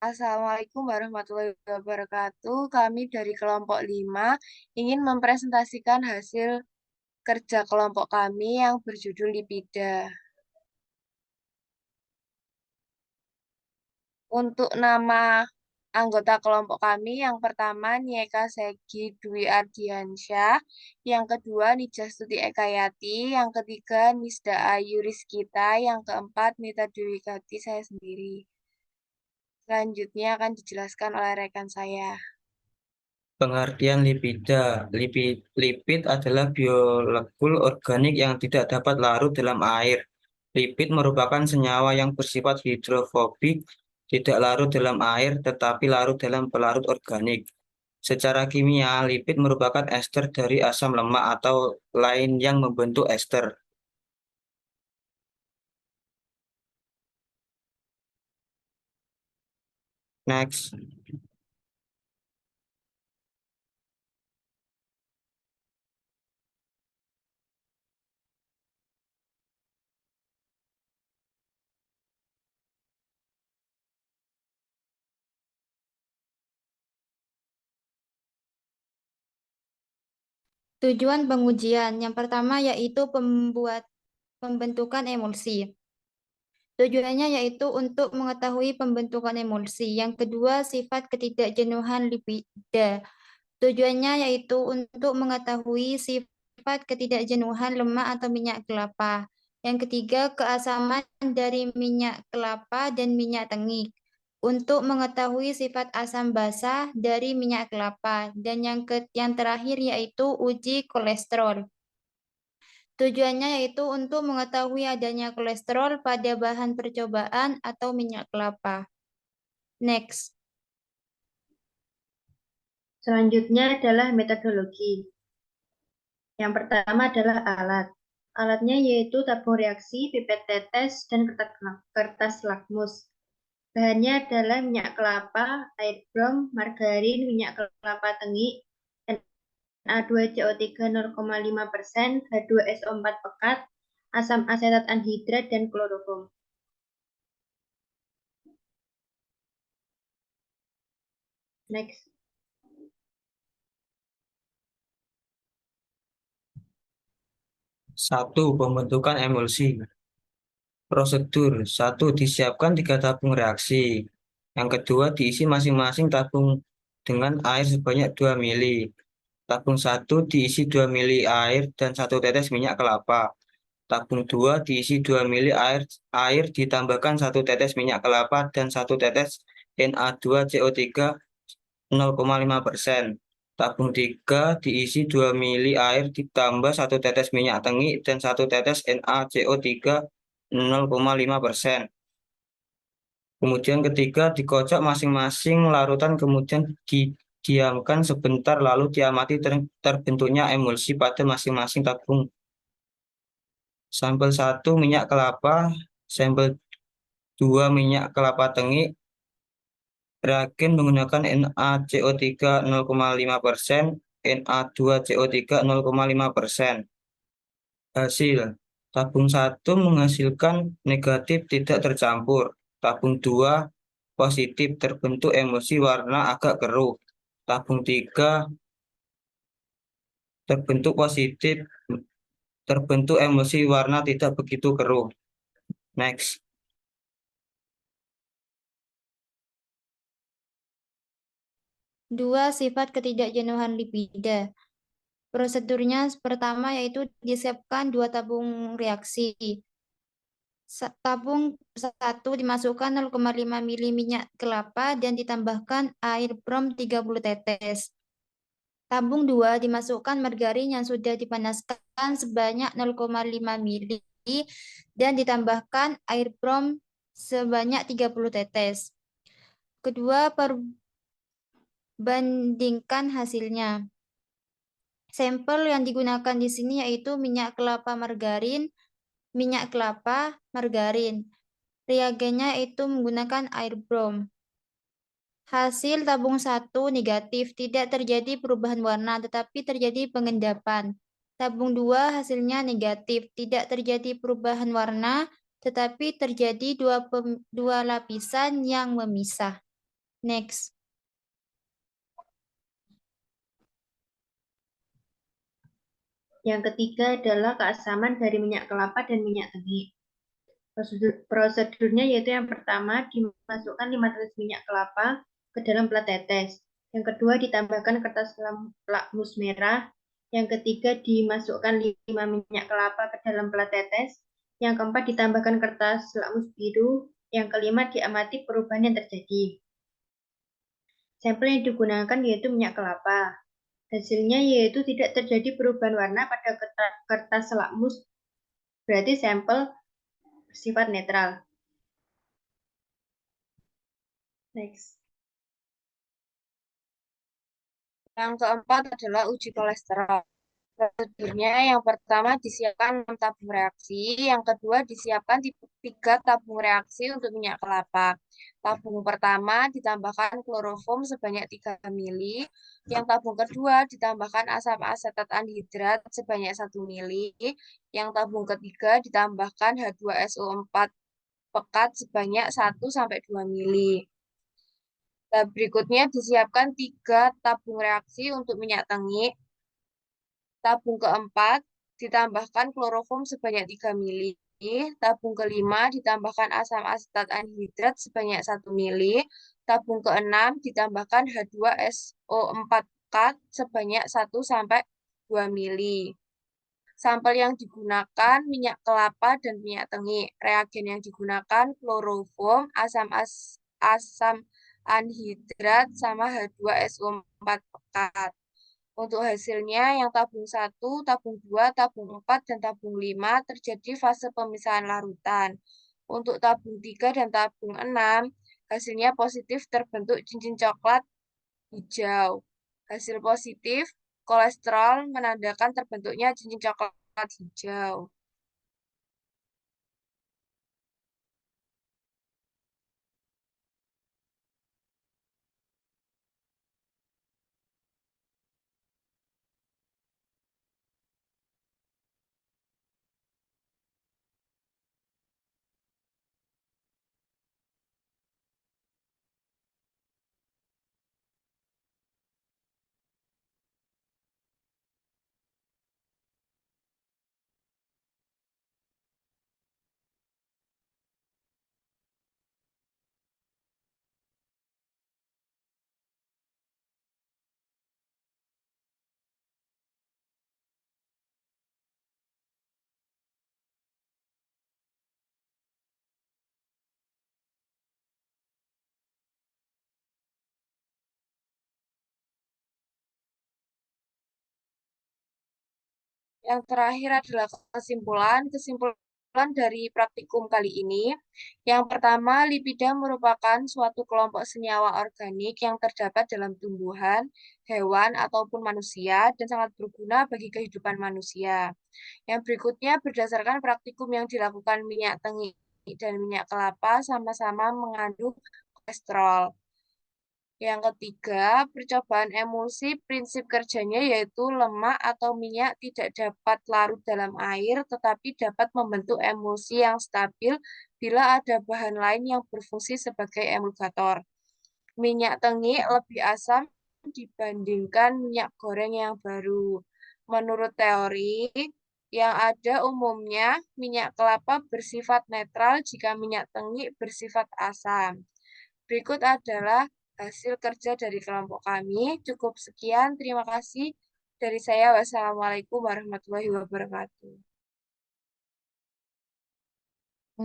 Assalamualaikum warahmatullahi wabarakatuh. Kami dari kelompok 5 ingin mempresentasikan hasil kerja kelompok kami yang berjudul Lipida. Untuk nama anggota kelompok kami, yang pertama Nyeka Segi Dwi Ardiansyah, yang kedua Nijastuti Ekayati, yang ketiga Nisda Ayu Rizkita, yang keempat Mita Dewi Kati, saya sendiri. Selanjutnya akan dijelaskan oleh rekan saya. Pengertian lipida. Lipid adalah biolekul organik yang tidak dapat larut dalam air. Lipid merupakan senyawa yang bersifat hidrofobik, tidak larut dalam air, tetapi larut dalam pelarut organik. Secara kimia, lipid merupakan ester dari asam lemak atau lain yang membentuk ester. Next. Tujuan pengujian yang pertama yaitu pembentukan emulsi. Tujuannya yaitu untuk mengetahui pembentukan emulsi. Yang kedua, sifat ketidakjenuhan lipida. Tujuannya yaitu untuk mengetahui sifat ketidakjenuhan lemak atau minyak kelapa. Yang ketiga, keasaman dari minyak kelapa dan minyak tengik. Untuk mengetahui sifat asam basa dari minyak kelapa. Dan yang terakhir yaitu uji kolesterol. Tujuannya yaitu untuk mengetahui adanya kolesterol pada bahan percobaan atau minyak kelapa. Next. Selanjutnya adalah metodologi. Yang pertama adalah alat. Alatnya yaitu tabung reaksi, pipet tetes, dan kertas lakmus. Bahannya adalah minyak kelapa, air brom, margarin, minyak kelapa tengik, Na2CO3 0,5%, H2SO4 pekat, asam asetat anhidrat, dan kloroform. Next. Satu, pembentukan emulsi. Prosedur. Satu, disiapkan 3 tabung reaksi. Yang kedua, diisi masing-masing tabung dengan air sebanyak 2 mili. Tabung 1 diisi 2 mili air dan 1 tetes minyak kelapa. Tabung 2 diisi 2 mili air ditambahkan 1 tetes minyak kelapa dan 1 tetes Na2CO3 0,5%. Tabung 3 diisi 2 mili air ditambah 1 tetes minyak tengik dan 1 tetes NaCO3 0,5%. Kemudian ketiga, dikocok masing-masing larutan kemudian didiamkan sebentar lalu diamati terbentuknya emulsi pada masing-masing tabung. Sampel 1 minyak kelapa, sampel 2 minyak kelapa tengik. Reagen menggunakan NaCO3 0,5%, Na2CO3 0,5%. Hasil, tabung 1 menghasilkan negatif tidak tercampur. Tabung 2 positif terbentuk emulsi warna agak keruh. Tabung 3 terbentuk positif terbentuk emulsi warna tidak begitu keruh. Next. Dua, sifat ketidakjenuhan lipida. Prosedurnya pertama yaitu disiapkan 2 tabung reaksi. Tabung 1 dimasukkan 0,5 mili minyak kelapa dan ditambahkan air brom 30 tetes. Tabung 2 dimasukkan margarin yang sudah dipanaskan sebanyak 0,5 mili dan ditambahkan air brom sebanyak 30 tetes. Kedua, perbandingkan hasilnya. Sampel yang digunakan di sini yaitu minyak kelapa margarin, minyak kelapa, margarin. Reagennya itu menggunakan air brom. Hasil tabung 1 negatif, tidak terjadi perubahan warna tetapi terjadi pengendapan. Tabung 2 hasilnya negatif, tidak terjadi perubahan warna tetapi terjadi dua lapisan yang memisah. Next. Yang ketiga adalah keasaman dari minyak kelapa dan minyak tengik. Prosedurnya yaitu yang pertama dimasukkan 5 tetes minyak kelapa ke dalam plat tetes. Yang kedua ditambahkan kertas lakmus merah. Yang ketiga dimasukkan 5 minyak kelapa ke dalam plat tetes. Yang keempat ditambahkan kertas lakmus biru. Yang kelima diamati perubahan yang terjadi. Sampel yang digunakan yaitu minyak kelapa. Hasilnya yaitu tidak terjadi perubahan warna pada kertas lakmus, berarti sampel bersifat netral. Next. Yang keempat adalah uji kolesterol. Prosedurnya yang pertama disiapkan 6 tabung reaksi, yang kedua disiapkan 3 tabung reaksi untuk minyak kelapa. Tabung pertama ditambahkan kloroform sebanyak 3 mili, yang tabung kedua ditambahkan asam asetat anhidrat sebanyak 1 mili, yang tabung ketiga ditambahkan H2SO4 pekat sebanyak 1-2 mili. Nah, berikutnya disiapkan 3 tabung reaksi untuk minyak tengik. Tabung keempat ditambahkan kloroform sebanyak 3 mili. Tabung kelima ditambahkan asam asetat anhidrat sebanyak 1 mili. Tabung keenam ditambahkan H2SO4 kat sebanyak 1-2 mili. Sampel yang digunakan minyak kelapa dan minyak tengik. Reagen yang digunakan kloroform, asam anhidrat sama H2SO4 pekat. Untuk hasilnya yang tabung 1, tabung 2, tabung 4, dan tabung 5 terjadi fase pemisahan larutan. Untuk tabung 3 dan tabung 6, hasilnya positif terbentuk cincin coklat hijau. Hasil positif kolesterol menandakan terbentuknya cincin coklat hijau. Yang terakhir adalah kesimpulan. Kesimpulan dari praktikum kali ini. Yang pertama, lipida merupakan suatu kelompok senyawa organik yang terdapat dalam tumbuhan, hewan, ataupun manusia, dan sangat berguna bagi kehidupan manusia. Yang berikutnya, berdasarkan praktikum yang dilakukan minyak tengik dan minyak kelapa sama-sama mengandung kolesterol. Yang ketiga, percobaan emulsi prinsip kerjanya yaitu lemak atau minyak tidak dapat larut dalam air tetapi dapat membentuk emulsi yang stabil bila ada bahan lain yang berfungsi sebagai emulgator. Minyak tengik lebih asam dibandingkan minyak goreng yang baru. Menurut teori yang ada umumnya, minyak kelapa bersifat netral jika minyak tengik bersifat asam. Berikut adalah hasil kerja dari kelompok kami. Cukup sekian, terima kasih dari saya. Wassalamualaikum warahmatullahi wabarakatuh.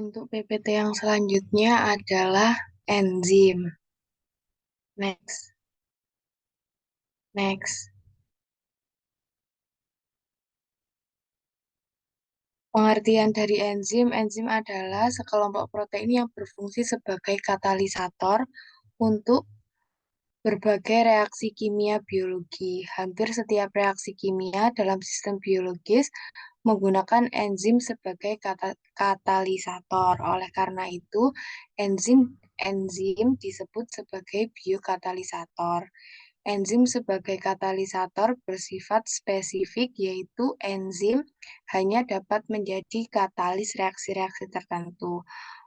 Untuk PPT yang selanjutnya adalah enzim. Next. Next. Pengertian dari enzim, enzim adalah sekelompok protein yang berfungsi sebagai katalisator untuk berbagai reaksi kimia biologi. Hampir setiap reaksi kimia dalam sistem biologis menggunakan enzim sebagai katalisator. Oleh karena itu, enzim disebut sebagai biokatalisator. Enzim sebagai katalisator bersifat spesifik, yaitu enzim hanya dapat menjadi katalis reaksi-reaksi tertentu.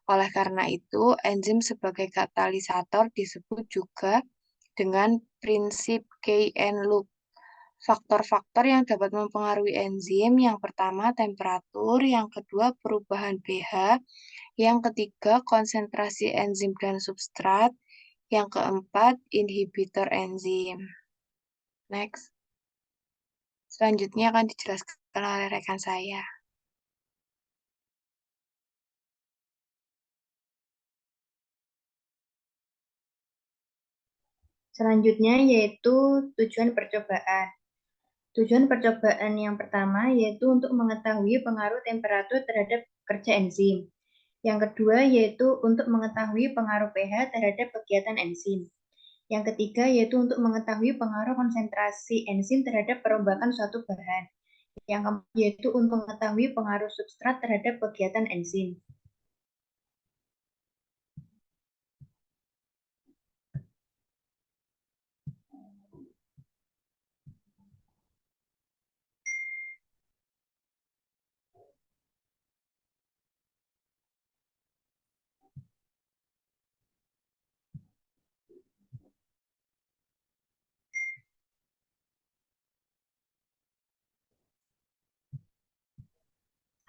Oleh karena itu, enzim sebagai katalisator disebut juga dengan prinsip Key and Loop. Faktor-faktor yang dapat mempengaruhi enzim, yang pertama temperatur, yang kedua perubahan pH, yang ketiga konsentrasi enzim dan substrat, yang keempat inhibitor enzim. Next. Selanjutnya akan dijelaskan oleh rekan saya. Selanjutnya yaitu tujuan percobaan. Tujuan percobaan yang pertama yaitu untuk mengetahui pengaruh temperatur terhadap kerja enzim. Yang kedua yaitu untuk mengetahui pengaruh pH terhadap kegiatan enzim. Yang ketiga yaitu untuk mengetahui pengaruh konsentrasi enzim terhadap perombakan suatu bahan. Yang keempat yaitu untuk mengetahui pengaruh substrat terhadap kegiatan enzim.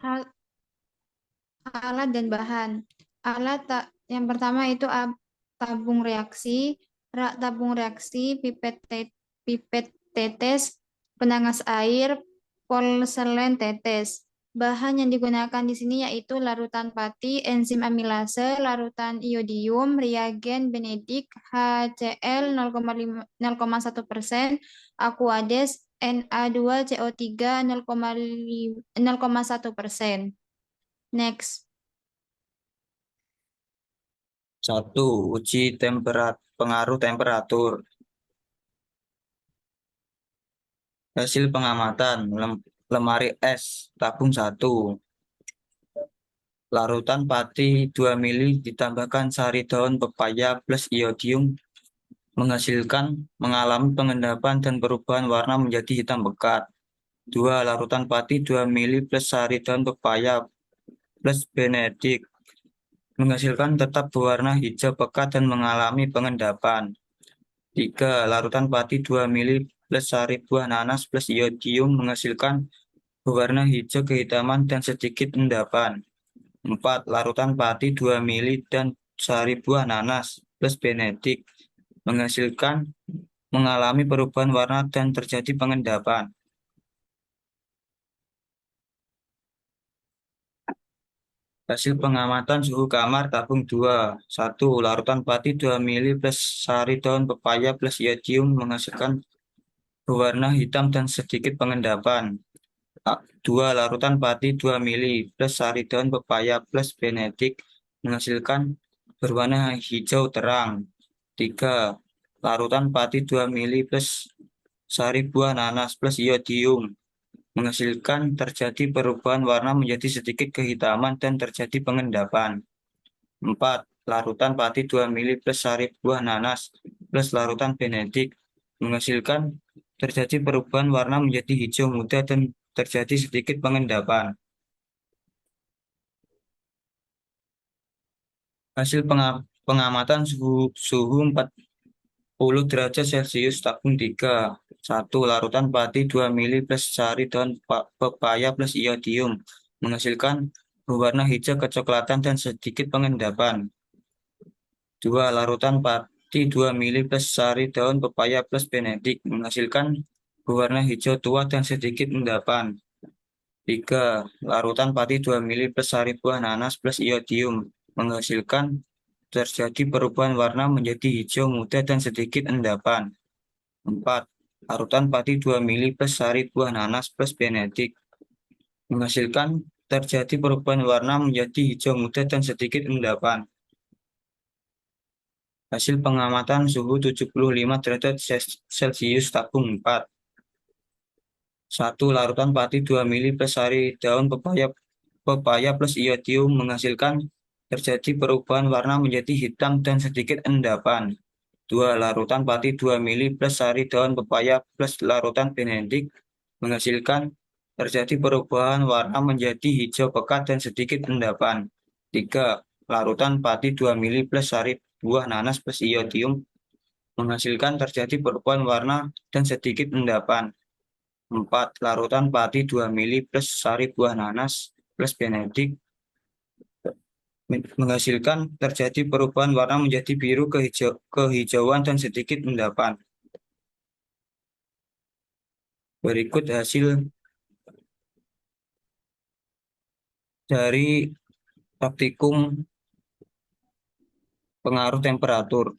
Hal alat dan bahan. Yang pertama itu tabung reaksi, rak tabung reaksi, pipet tetes, penangas air, porselen tetes. Bahan yang digunakan di sini yaitu larutan pati, enzim amilase, larutan iodium, reagen Benedict, HCl 0,1%, Aquades, Na2CO3 0,1%. Next. 1. Uji pengaruh temperatur. Hasil pengamatan lemari es tabung 1. Larutan pati 2 mili ditambahkan sari daun pepaya plus iodium mengalami pengendapan dan perubahan warna menjadi hitam pekat. 2. Larutan pati 2 mili plus sari daun pepaya plus Benedict menghasilkan tetap berwarna hijau pekat dan mengalami pengendapan. 3. Larutan pati 2 mili plus sari buah nanas plus iodium menghasilkan berwarna hijau kehitaman dan sedikit endapan. 4. Larutan pati 2 mili dan sari buah nanas plus Benedict mengalami perubahan warna dan terjadi pengendapan. Hasil pengamatan suhu kamar tabung 2. 1. Larutan pati 2 mili plus sari daun pepaya plus iodium menghasilkan berwarna hitam dan sedikit pengendapan. 2. Larutan pati 2 mili plus sari daun pepaya plus Benedict menghasilkan berwarna hijau terang. 3. Larutan pati 2 mili plus sari buah nanas plus iodium menghasilkan terjadi perubahan warna menjadi sedikit kehitaman dan terjadi pengendapan. 4. Larutan pati 2 mili plus sari buah nanas plus larutan Benedict menghasilkan terjadi perubahan warna menjadi hijau muda dan terjadi sedikit pengendapan. Hasil pengamatan suhu 40 derajat Celcius tabung 3. 1. Larutan pati 2 mili plus sari daun pepaya plus iodium menghasilkan berwarna hijau kecoklatan dan sedikit pengendapan. 2. Larutan pati 2 mili plus sari daun pepaya plus Benedict menghasilkan berwarna hijau tua dan sedikit endapan. 3. Larutan pati 2 mili plus sari buah nanas plus iodium menghasilkan terjadi perubahan warna menjadi hijau muda dan sedikit endapan. 4. Larutan pati 2 mili plus sari buah nanas plus Benedict menghasilkan terjadi perubahan warna menjadi hijau muda dan sedikit endapan. Hasil pengamatan suhu 75 derajat Celcius tabung 4. 1. Larutan pati 2 mili plus sari daun pepaya plus iodium menghasilkan terjadi perubahan warna menjadi hitam dan sedikit endapan. 2. Larutan pati 2 mili plus sari daun pepaya plus larutan Benedict menghasilkan terjadi perubahan warna menjadi hijau pekat dan sedikit endapan. 3. larutan pati 2 mili plus sari buah nanas plus iodium menghasilkan terjadi perubahan warna dan sedikit endapan. 4. Larutan pati 2 mili plus sari buah nanas plus benedik menghasilkan terjadi perubahan warna menjadi biru kehijauan dan sedikit endapan. Berikut hasil dari praktikum pengaruh temperatur.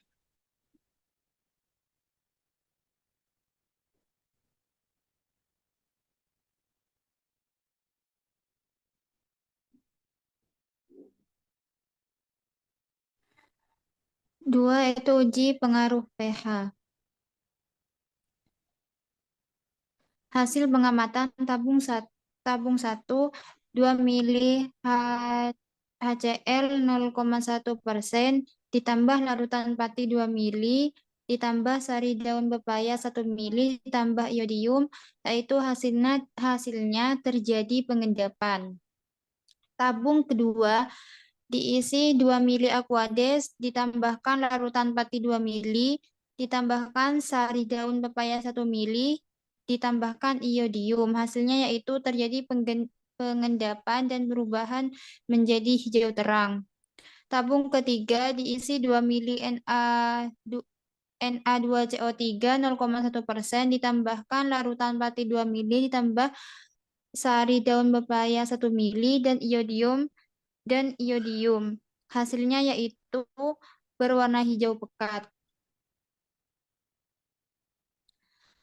Dua itu uji pengaruh pH. Hasil pengamatan tabung 1 2 mili HCl 0,1% ditambah larutan pati 2 mili ditambah sari daun pepaya 1 mili ditambah iodium, yaitu hasilnya terjadi pengendapan. Tabung kedua diisi 2 mili Aquades ditambahkan larutan pati 2 mili ditambahkan sari daun pepaya 1 mili ditambahkan iodium. Hasilnya yaitu terjadi pengendapan dan perubahan menjadi hijau terang. Tabung ketiga diisi 2 mili Na2CO3 0,1% ditambahkan larutan pati 2 mili ditambah sari daun pepaya 1 mili dan iodium. Hasilnya yaitu berwarna hijau pekat.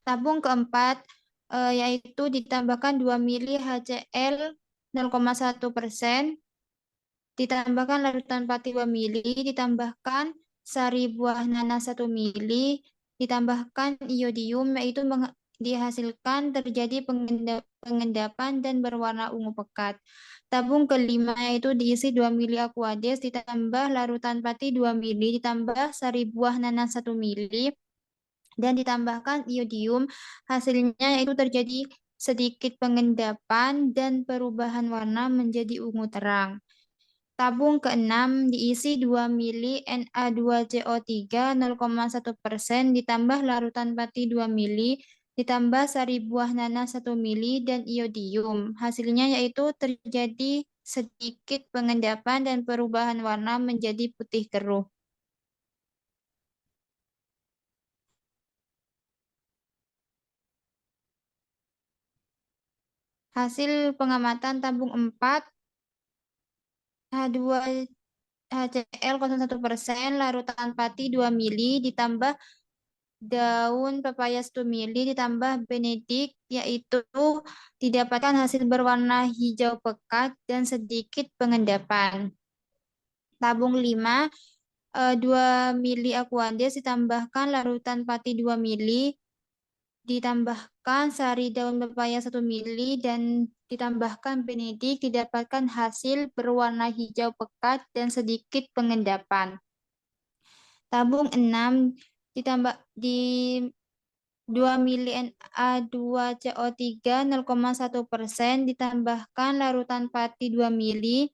Tabung keempat yaitu ditambahkan 2 mili HCl 0,1%, ditambahkan larutan pati 2 mili, ditambahkan sari buah nanas 1 mili, ditambahkan iodium, yaitu dihasilkan terjadi pengendapan dan berwarna ungu pekat. Tabung kelima yaitu diisi 2 mili Aquades ditambah larutan pati 2 mili, ditambah sari buah nanas 1 mili, dan ditambahkan iodium. Hasilnya yaitu terjadi sedikit pengendapan dan perubahan warna menjadi ungu terang. Tabung keenam diisi 2 mili Na2CO3 0,1% ditambah larutan pati 2 mili ditambah sari buah nanas 1 mili dan iodium. Hasilnya yaitu terjadi sedikit pengendapan dan perubahan warna menjadi putih keruh. Hasil pengamatan tabung 4 H2 HCl 0,1%, larutan pati 2 mili ditambah daun pepaya 1 mili ditambah benedik, yaitu didapatkan hasil berwarna hijau pekat dan sedikit pengendapan. Tabung 5 2 mili Aquades ditambahkan larutan pati 2 mili ditambahkan sari daun pepaya 1 mili dan ditambahkan benedik, didapatkan hasil berwarna hijau pekat dan sedikit pengendapan. Tabung 6 ditambah di 2 mili Na2CO3 0,1% ditambahkan larutan pati 2 mili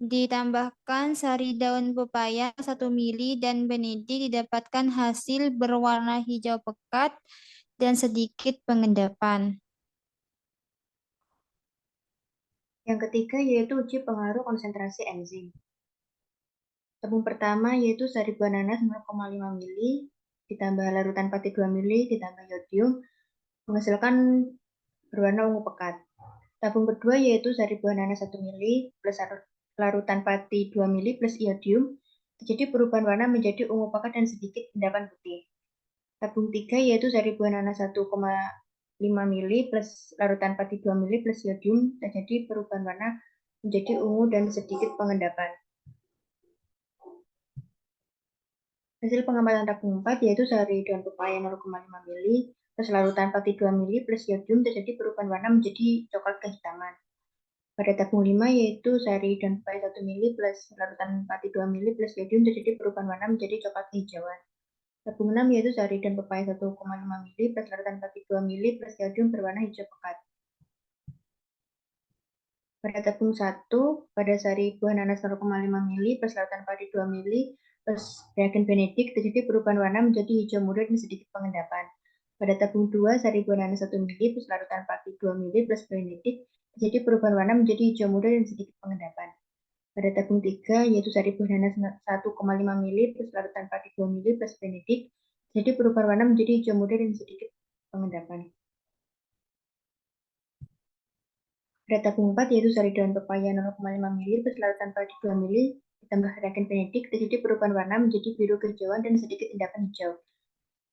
ditambahkan sari daun pepaya 1 mili dan benedik, didapatkan hasil berwarna hijau pekat dan sedikit pengendapan. Yang ketiga yaitu uji pengaruh konsentrasi enzim. Tabung pertama yaitu sari buah nanas 0,5 mili ditambah larutan pati 2 mili ditambah iodium menghasilkan berwarna ungu pekat. Tabung kedua yaitu sari buah nanas 1 mili plus larutan pati 2 mili plus iodium terjadi perubahan warna menjadi ungu pekat dan sedikit endapan putih. Tabung 3 yaitu sari buah nanas 1,5 mili plus larutan pati 2 mili plus iodium terjadi perubahan warna menjadi ungu dan sedikit pengendapan. Hasil pengamatan tabung 4 yaitu sari daun pepaya 0,5 mili plus larutan pati 2 mili plus iodium terjadi perubahan warna menjadi coklat kehitaman. Pada tabung 5 yaitu sari daun pepaya 1 mili plus larutan pati 2 mili plus iodium terjadi perubahan warna menjadi coklat kehijauan. Tabung 6 yaitu sari daun pepaya 1,5 mili plus larutan pati 2 mili plus iodium berwarna hijau pekat. Pada tabung 1, pada sari buah nanas 0,5 mili plus larutan padi 2 mili plus reagen benedik terjadi perubahan warna menjadi hijau muda dan sedikit pengendapan. Pada tabung 2, sari buah nanas 1 mili plus larutan padi 2 mili plus benedik terjadi perubahan warna menjadi hijau muda dan sedikit pengendapan. Pada tabung 3, yaitu sari buah nanas 1,5 mili plus larutan padi 2 mili plus benedik terjadi perubahan warna menjadi hijau muda dan sedikit pengendapan. Pada tabung 4, yaitu sari daun pepaya 0,5 mili plus larutan padi 2 mili ditambah reagen benedik terjadi perubahan warna menjadi biru kehijauan dan sedikit endapan hijau.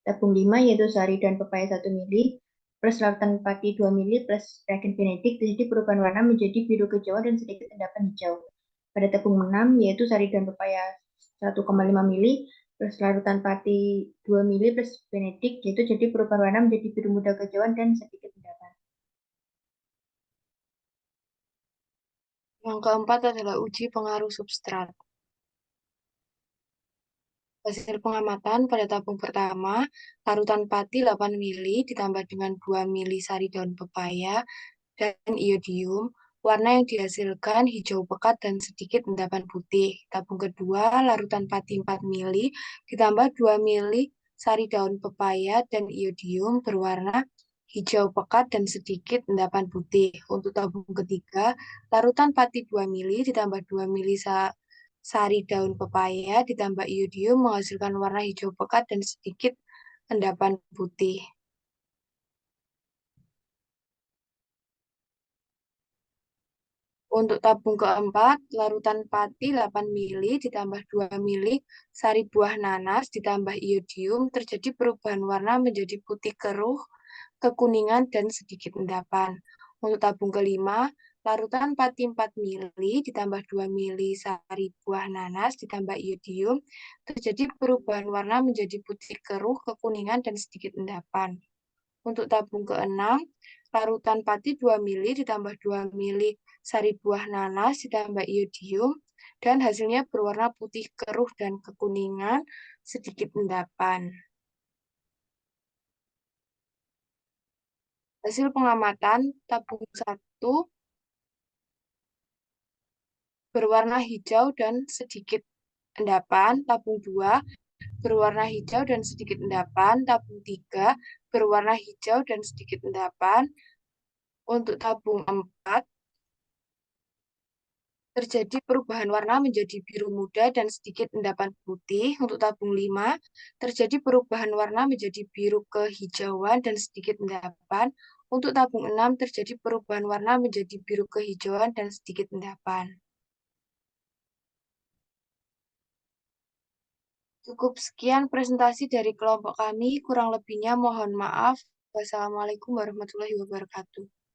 Tabung 5, yaitu sari daun pepaya 1 mili plus larutan padi 2 mili plus reagen benedik terjadi perubahan warna menjadi biru kehijauan dan sedikit endapan hijau. Pada tabung 6, yaitu sari daun pepaya 1,5 mili plus larutan padi 2 mili plus benedik, yaitu jadi perubahan warna menjadi biru muda kehijauan dan sedikit endapan. Yang keempat adalah uji pengaruh substrat. Hasil pengamatan pada tabung pertama, larutan pati 8 mili ditambah dengan 2 mili sari daun pepaya dan iodium. Warna yang dihasilkan hijau pekat dan sedikit endapan putih. Tabung kedua, larutan pati 4 mili ditambah 2 mili sari daun pepaya dan iodium berwarna hijau pekat dan sedikit endapan putih. Untuk tabung ketiga, larutan pati 2 mili ditambah 2 mili sari daun pepaya ditambah iodium menghasilkan warna hijau pekat dan sedikit endapan putih. Untuk tabung keempat, larutan pati 8 mili ditambah 2 mili sari buah nanas ditambah iodium terjadi perubahan warna menjadi putih keruh, kekuningan, dan sedikit endapan. Untuk tabung kelima, larutan pati 4 mili ditambah 2 mili sari buah nanas ditambah iodium terjadi perubahan warna menjadi putih keruh, kekuningan, dan sedikit endapan. Untuk tabung keenam, larutan pati 2 mili ditambah 2 mili sari buah nanas ditambah iodium dan hasilnya berwarna putih keruh dan kekuningan, sedikit endapan. Hasil pengamatan tabung 1 berwarna hijau dan sedikit endapan, tabung 2 berwarna hijau dan sedikit endapan, tabung 3 berwarna hijau dan sedikit endapan. Untuk tabung 4 terjadi perubahan warna menjadi biru muda dan sedikit endapan putih. Untuk tabung 5 terjadi perubahan warna menjadi biru kehijauan dan sedikit endapan. Untuk tabung 6 terjadi perubahan warna menjadi biru kehijauan dan sedikit endapan. Cukup sekian presentasi dari kelompok kami, kurang lebihnya mohon maaf. Wassalamualaikum warahmatullahi wabarakatuh.